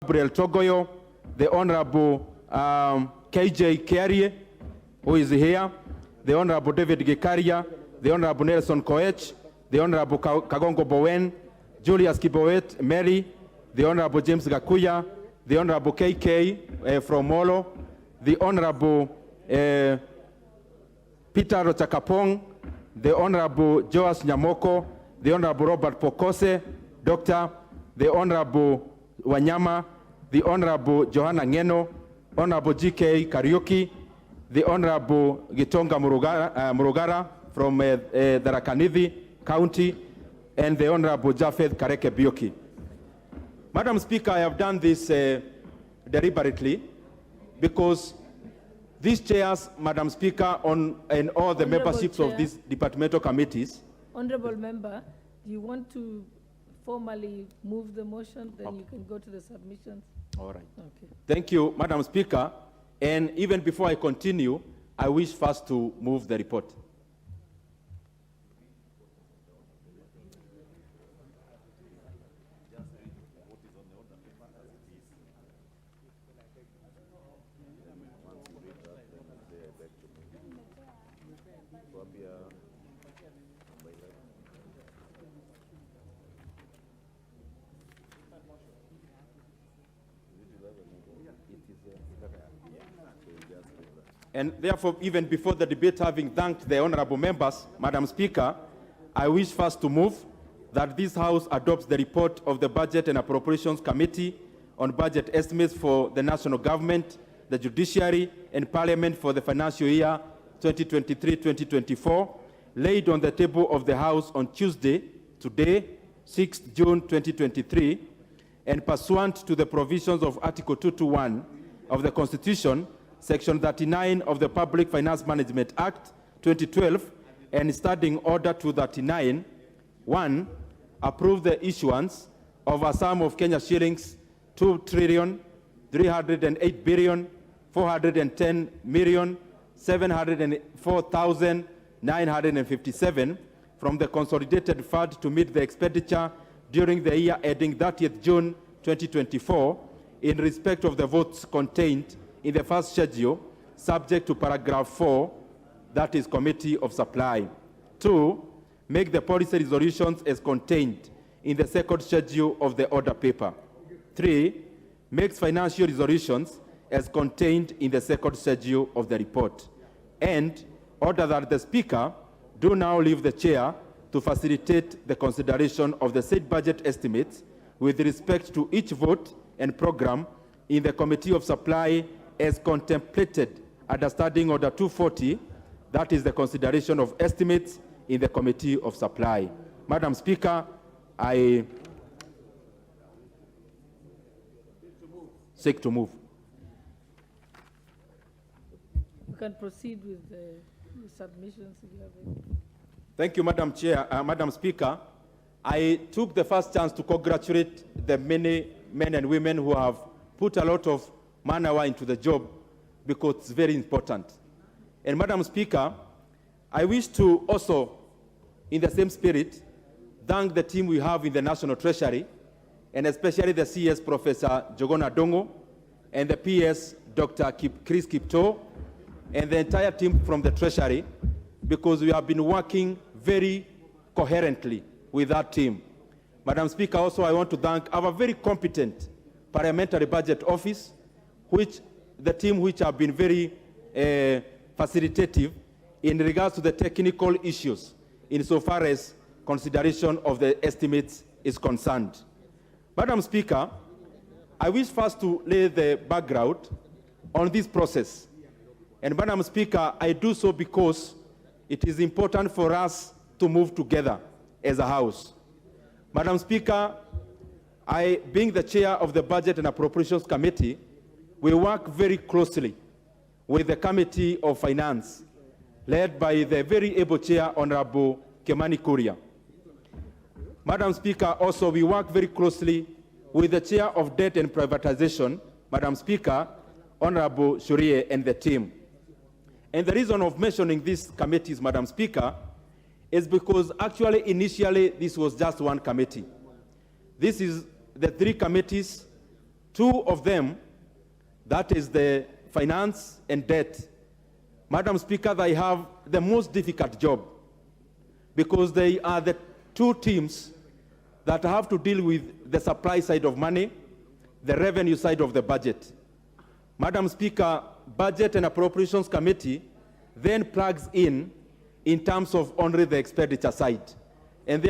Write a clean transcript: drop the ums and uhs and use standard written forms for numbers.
Gabriel Togoyo, the Honorable KJ Kiarie, who is here, the Honorable David Gikaria, the Honorable Nelson Koech, the Honorable Kagongo Bowen, Julius Kiboet Mary, the Honorable James Gakuya, the Honorable KK from Molo, the Honorable Peter Rochakapong, the Honorable Joas Nyamoko, the Honorable Robert Pokose, Doctor, the Honorable Wanyama, the Honorable Johanna Ngeno, Honorable GK Kariuki, the Honorable Gitonga Murugara from Tharaka-Nithi County, and the Honorable Jafeth Kareke Bioki. Madam Speaker, I have done this deliberately because these chairs, Madam Speaker, and all the memberships of these departmental committees. Honorable Member, do you want to formally move the motion? Then you can go to the submissions. All right. Okay. Thank you, Madam Speaker. And even before I continue, I wish first to move the report. And therefore, even before the debate, having thanked the honorable members, Madam Speaker, I wish first to move that this House adopts the report of the Budget and Appropriations Committee on budget estimates for the national government, the judiciary, and Parliament for the financial year 2023-2024, laid on the table of the House on Tuesday, today, 6th June 2023, and pursuant to the provisions of Article 221 of the Constitution, Section 39 of the Public Finance Management Act 2012, and Standing Order 239, 1, approve the issuance of a sum of Kenya shillings 2,308,410,704,957 from the Consolidated Fund to meet the expenditure during the year ending 30th June 2024 in respect of the votes contained in the first schedule, subject to paragraph 4, that is Committee of Supply. 2, make the policy resolutions as contained in the second schedule of the order paper. 3, makes financial resolutions as contained in the second schedule of the report. And order that the Speaker do now leave the chair to facilitate the consideration of the said budget estimates with respect to each vote and program in the Committee of Supply as contemplated under Standing Order 240, that is the consideration of estimates in the Committee of Supply. Madam Speaker, I seek to move. You can proceed with the submissions if you have any. Thank you, Madam Chair. Madam Speaker, I took the first chance to congratulate the many men and women who have put a lot of man-hour into the job because it's very important. And Madam Speaker, I wish to also, in the same spirit, thank the team we have in the National Treasury, and especially the CS Professor Jogona Dongo, and the PS Dr. Chris Kipto, and the entire team from the Treasury, because we have been working very coherently with that team. Madam Speaker, also I want to thank our very competent Parliamentary Budget Office, which the team which have been very facilitative in regards to the technical issues insofar as consideration of the estimates is concerned. Madam Speaker, I wish first to lay the background on this process. And Madam Speaker, I do so because it is important for us to move together as a House. Madam Speaker, I, being the chair of the Budget and Appropriations Committee, we work very closely with the Committee of Finance, led by the very able chair, Honorable Kemani Kuria. Madam Speaker, also we work very closely with the chair of Debt and Privatization, Madam Speaker, Honorable Shurie, and the team. And the reason of mentioning these committees, Madam Speaker, is because actually initially this was just one committee. This is the three committees Two of them, that is the finance and debt. Madam Speaker, they have the most difficult job because they are the two teams that have to deal with the supply side of money, the revenue side of the budget. Madam Speaker, Budget and Appropriations Committee then plugs in terms of only the expenditure side. And therefore,